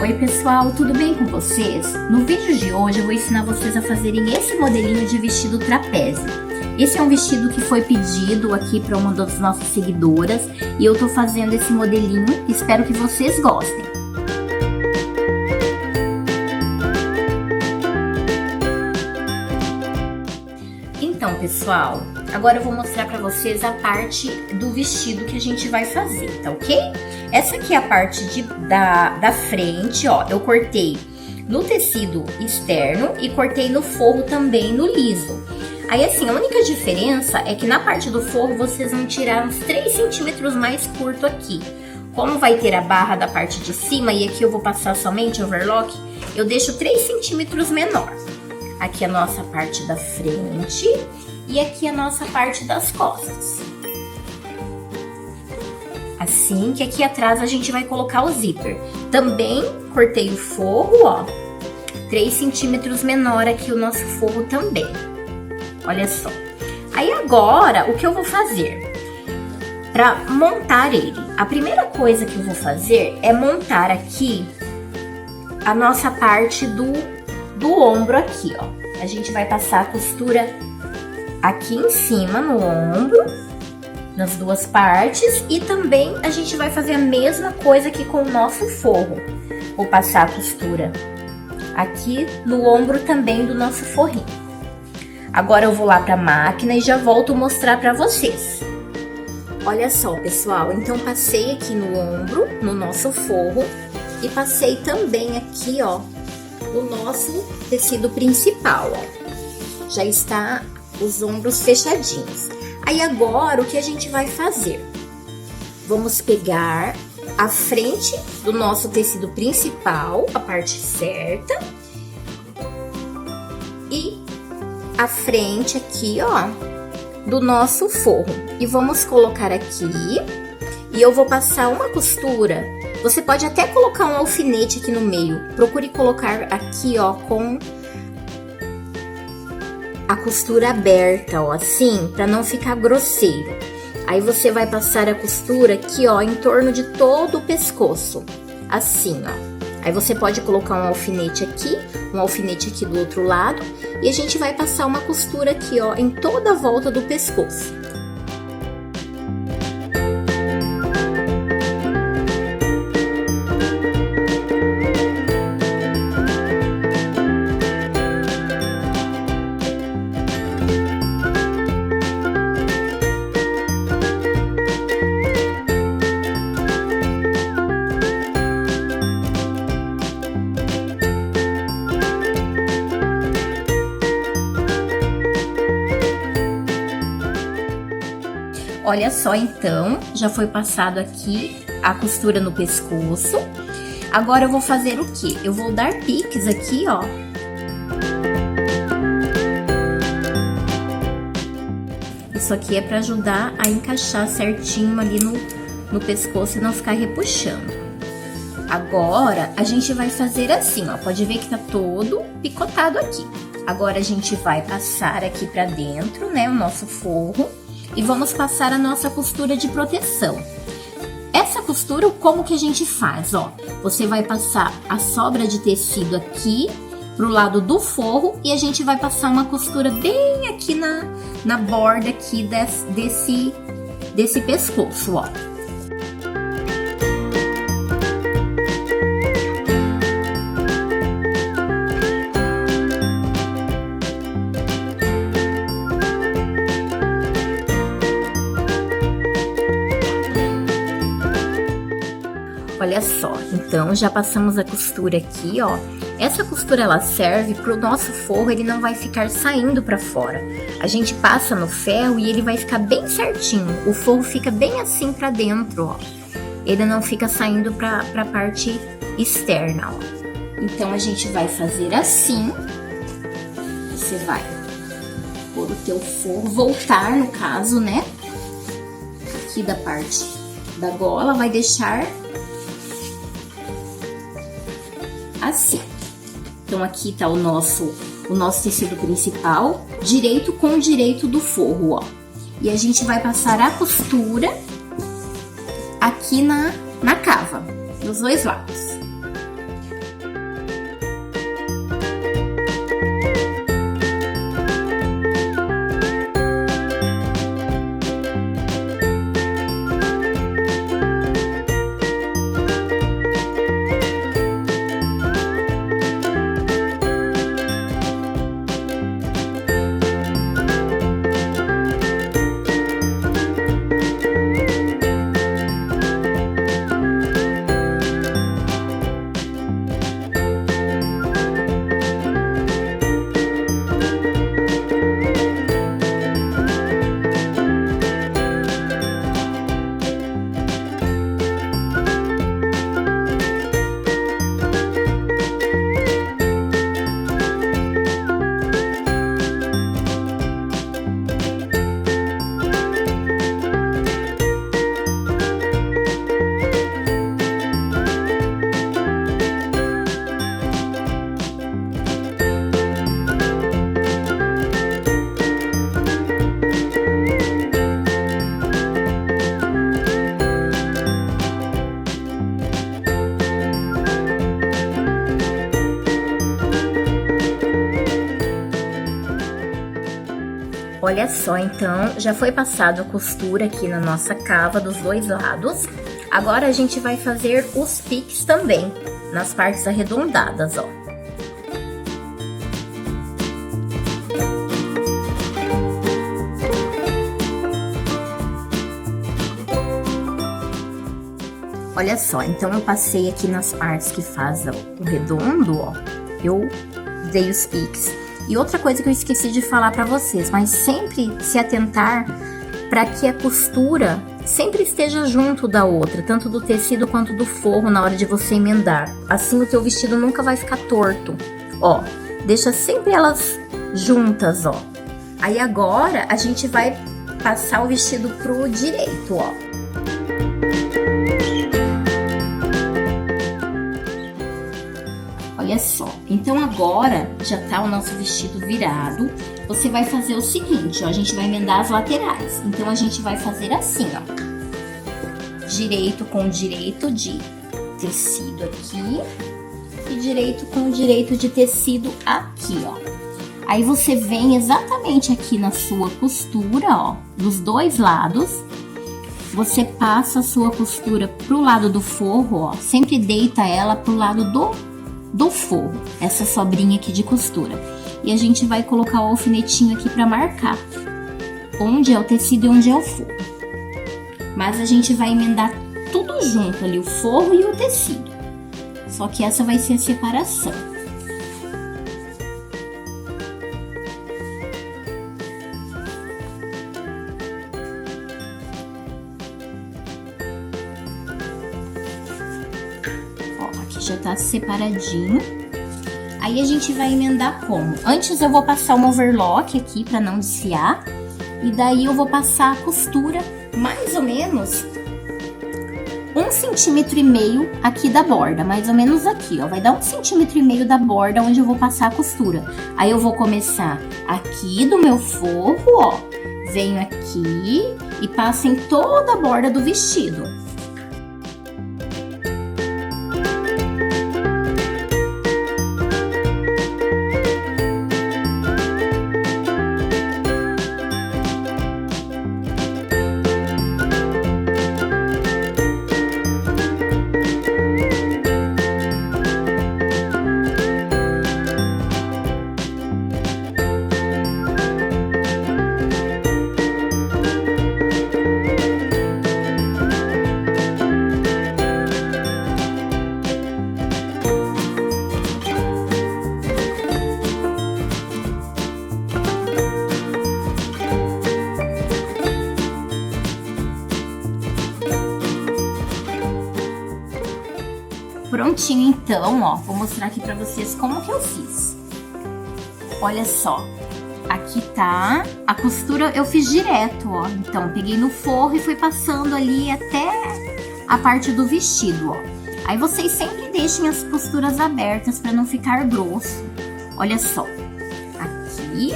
Oi pessoal, tudo bem com vocês? No vídeo de hoje eu vou ensinar vocês a fazerem esse modelinho de vestido trapézio. Esse é um vestido que foi pedido aqui para uma das nossas seguidoras e eu tô fazendo esse modelinho, espero que vocês gostem. Então pessoal, agora eu vou mostrar para vocês a parte do vestido que a gente vai fazer, tá ok? Essa aqui é a parte da frente, ó, eu cortei no tecido externo e cortei no forro também no liso. Aí assim, a única diferença é que na parte do forro vocês vão tirar uns 3 centímetros mais curto aqui. Como vai ter a barra da parte de cima e aqui eu vou passar somente overlock, eu deixo 3 centímetros menor. Aqui a nossa parte da frente e aqui a nossa parte das costas. Assim que aqui atrás a gente vai colocar o zíper. Também cortei o forro, ó, 3 centímetros menor aqui o nosso forro também. Olha só. Aí agora, o que eu vou fazer? Para montar ele, a primeira coisa que eu vou fazer é montar aqui a nossa parte do ombro aqui, ó. A gente vai passar a costura aqui em cima no ombro, nas duas partes, e também a gente vai fazer a mesma coisa aqui com o nosso forro. Vou passar a costura aqui no ombro também do nosso forrinho. Agora eu vou lá para a máquina e já volto mostrar para vocês. Olha só, pessoal, então passei aqui no ombro, no nosso forro, e passei também aqui, ó, no nosso tecido principal, ó. Já está os ombros fechadinhos. Aí agora, o que a gente vai fazer? Vamos pegar a frente do nosso tecido principal, a parte certa, e a frente aqui, ó, do nosso forro. E vamos colocar aqui, e eu vou passar uma costura. Você pode até colocar um alfinete aqui no meio. Procure colocar aqui, ó, com a costura aberta, ó, assim, para não ficar grosseiro. Aí você vai passar a costura aqui, ó, em torno de todo o pescoço, assim, ó. Aí você pode colocar um alfinete aqui do outro lado, e a gente vai passar uma costura aqui, ó, em toda a volta do pescoço. Olha só, então, já foi passado aqui a costura no pescoço. Agora eu vou fazer o quê? Eu vou dar piques aqui, ó. Isso aqui é para ajudar a encaixar certinho ali no pescoço e não ficar repuxando. Agora, a gente vai fazer assim, ó. Pode ver que tá todo picotado aqui. Agora, a gente vai passar aqui pra dentro, né, o nosso forro. E vamos passar a nossa costura de proteção. Essa costura, como que a gente faz, ó? Você vai passar a sobra de tecido aqui pro lado do forro e a gente vai passar uma costura bem aqui na borda aqui desse pescoço, ó. Olha só, então já passamos a costura aqui, ó. Essa costura ela serve pro nosso forro, ele não vai ficar saindo pra fora. A gente passa no ferro e ele vai ficar bem certinho. O forro fica bem assim pra dentro, ó. Ele não fica saindo pra parte externa, ó. Então a gente vai fazer assim. Você vai pôr o teu forro, voltar no caso, né? Aqui da parte da gola, vai deixar assim. Então aqui tá o nosso tecido principal, direito com direito do forro, ó. E a gente vai passar a costura aqui na cava, dos dois lados. Olha só, então, já foi passado a costura aqui na nossa cava dos dois lados. Agora a gente vai fazer os piques também, nas partes arredondadas, ó. Olha só, então eu passei aqui nas partes que faz o redondo, ó. Eu dei os piques. E outra coisa que eu esqueci de falar pra vocês, mas sempre se atentar para que a costura sempre esteja junto da outra, tanto do tecido quanto do forro na hora de você emendar. Assim o teu vestido nunca vai ficar torto. Ó, deixa sempre elas juntas, ó. Aí agora a gente vai passar o vestido pro direito, ó. Olha só, então agora já tá o nosso vestido virado. Você vai fazer o seguinte, ó, a gente vai emendar as laterais. Então a gente vai fazer assim, ó. Direito com direito de tecido aqui e direito com direito de tecido aqui, ó. Aí você vem exatamente aqui na sua costura, ó, dos dois lados. Você passa a sua costura pro lado do forro, ó. Sempre deita ela pro lado do forro, essa sobrinha aqui de costura. E a gente vai colocar o alfinetinho aqui pra marcar onde é o tecido e onde é o forro. Mas a gente vai emendar tudo junto ali, o forro e o tecido. Só que essa vai ser a separação. Já tá separadinho. Aí a gente vai emendar como? Antes eu vou passar uma overlock aqui pra não desfiar. E daí eu vou passar a costura mais ou menos 1,5 cm aqui da borda. Mais ou menos aqui, ó. Vai dar 1,5 cm da borda onde eu vou passar a costura. Aí eu vou começar aqui do meu forro, ó. Venho aqui e passo em toda a borda do vestido. Prontinho, então, ó, vou mostrar aqui pra vocês como que eu fiz. Olha só, aqui tá a costura, eu fiz direto, ó. Então, peguei no forro e fui passando ali até a parte do vestido, ó. Aí vocês sempre deixem as costuras abertas pra não ficar grosso. Olha só, aqui,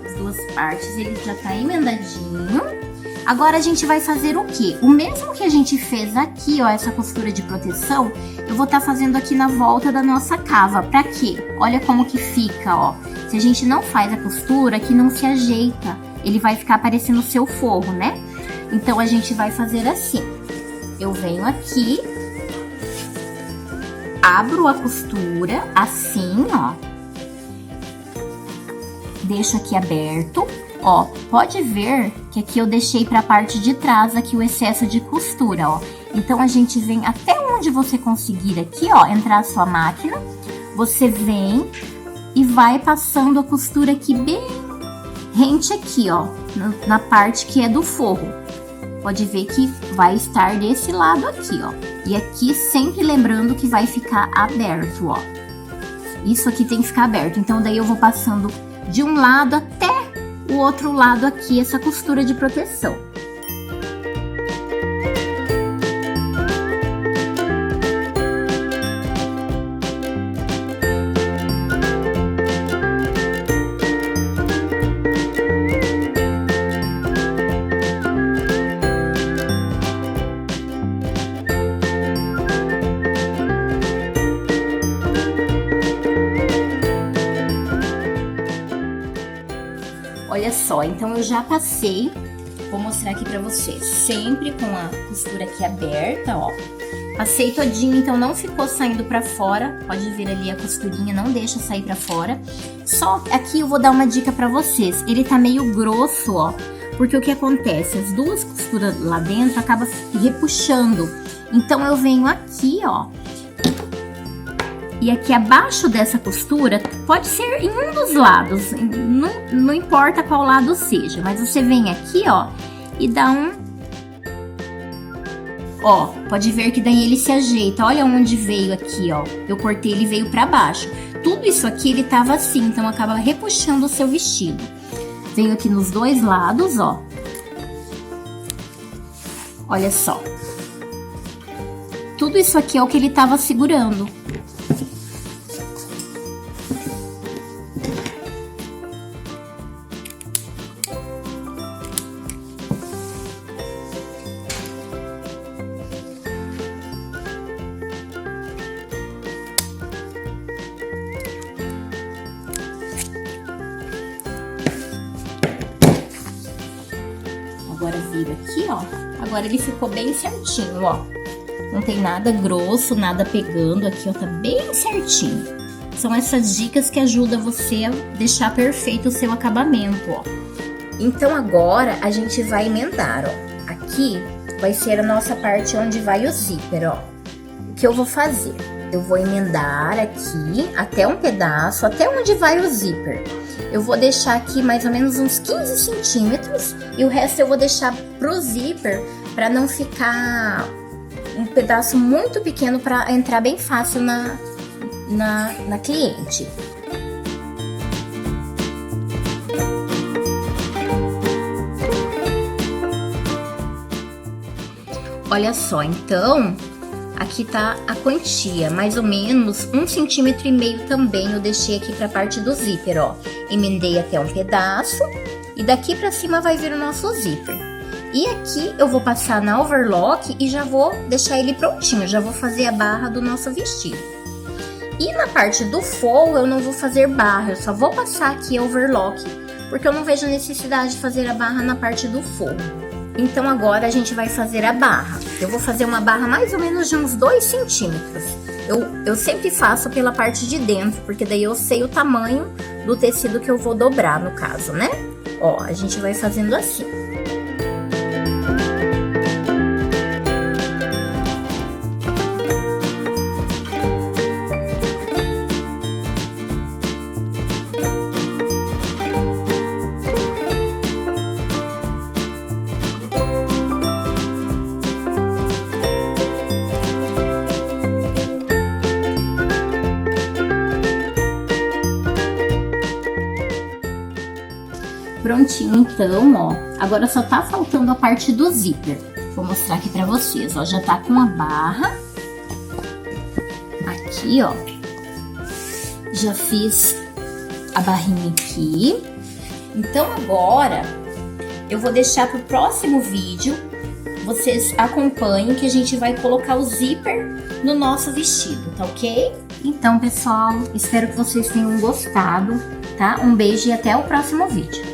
as duas partes, ele já tá emendadinho. Agora a gente vai fazer o quê? O mesmo que a gente fez aqui, ó, essa costura de proteção, eu vou estar fazendo aqui na volta da nossa cava. Pra quê? Olha como que fica, ó. Se a gente não faz a costura, aqui não se ajeita. Ele vai ficar parecendo o seu forro, né? Então a gente vai fazer assim. Eu venho aqui, abro a costura, assim, ó. Deixo aqui aberto. Ó, pode ver que aqui eu deixei pra parte de trás aqui o excesso de costura, ó. Então, a gente vem até onde você conseguir aqui, ó, entrar a sua máquina. Você vem e vai passando a costura aqui bem rente aqui, ó, na parte que é do forro. Pode ver que vai estar desse lado aqui, ó. E aqui sempre lembrando que vai ficar aberto, ó. Isso aqui tem que ficar aberto. Então, daí eu vou passando de um lado até o outro lado aqui, essa costura de proteção. Olha Olha só, então eu já passei, vou mostrar aqui pra vocês, sempre com a costura aqui aberta, ó. Passei todinho, então não ficou saindo pra fora, pode ver ali a costurinha, não deixa sair pra fora. Só aqui eu vou dar uma dica pra vocês, ele tá meio grosso, ó, porque o que acontece, as duas costuras lá dentro acabam repuxando. Então eu venho aqui, ó, e aqui abaixo dessa costura, pode ser em um dos lados, não importa qual lado seja, mas você vem aqui, ó, e dá um... Ó, pode ver que daí ele se ajeita, olha onde veio aqui, ó, eu cortei, ele veio pra baixo. Tudo isso aqui ele tava assim, então acaba repuxando o seu vestido. Venho aqui nos dois lados, ó. Olha só. Tudo isso aqui é o que ele tava segurando. Agora viro aqui, ó. Agora ele ficou bem certinho, ó. Não tem nada grosso, nada pegando aqui, ó. Tá bem certinho. São essas dicas que ajudam você a deixar perfeito o seu acabamento, ó. Então agora a gente vai emendar, ó. Aqui vai ser a nossa parte onde vai o zíper, ó. O que eu vou fazer? Eu vou emendar aqui até um pedaço, até onde vai o zíper. Eu vou deixar aqui mais ou menos uns 15 centímetros e o resto eu vou deixar pro zíper para não ficar um pedaço muito pequeno para entrar bem fácil na cliente. Olha só, então... Aqui tá a quantia, mais ou menos 1,5 centímetro também eu deixei aqui pra parte do zíper, ó. Emendei até um pedaço e daqui pra cima vai vir o nosso zíper. E aqui eu vou passar na overlock e já vou deixar ele prontinho, já vou fazer a barra do nosso vestido. E na parte do forro eu não vou fazer barra, eu só vou passar aqui a overlock, porque eu não vejo necessidade de fazer a barra na parte do forro. Então agora a gente vai fazer a barra. Eu vou fazer uma barra mais ou menos de uns 2 centímetros. Eu sempre faço pela parte de dentro, porque daí eu sei o tamanho do tecido que eu vou dobrar, no caso, né? Ó, a gente vai fazendo assim. Prontinho, então, ó. Agora só tá faltando a parte do zíper. Vou mostrar aqui pra vocês, ó. Já tá com a barra. Aqui, ó. Já fiz a barrinha aqui. Então, agora, eu vou deixar pro próximo vídeo. Vocês acompanhem que a gente vai colocar o zíper no nosso vestido, tá ok? Então, pessoal, espero que vocês tenham gostado, tá? Um beijo e até o próximo vídeo.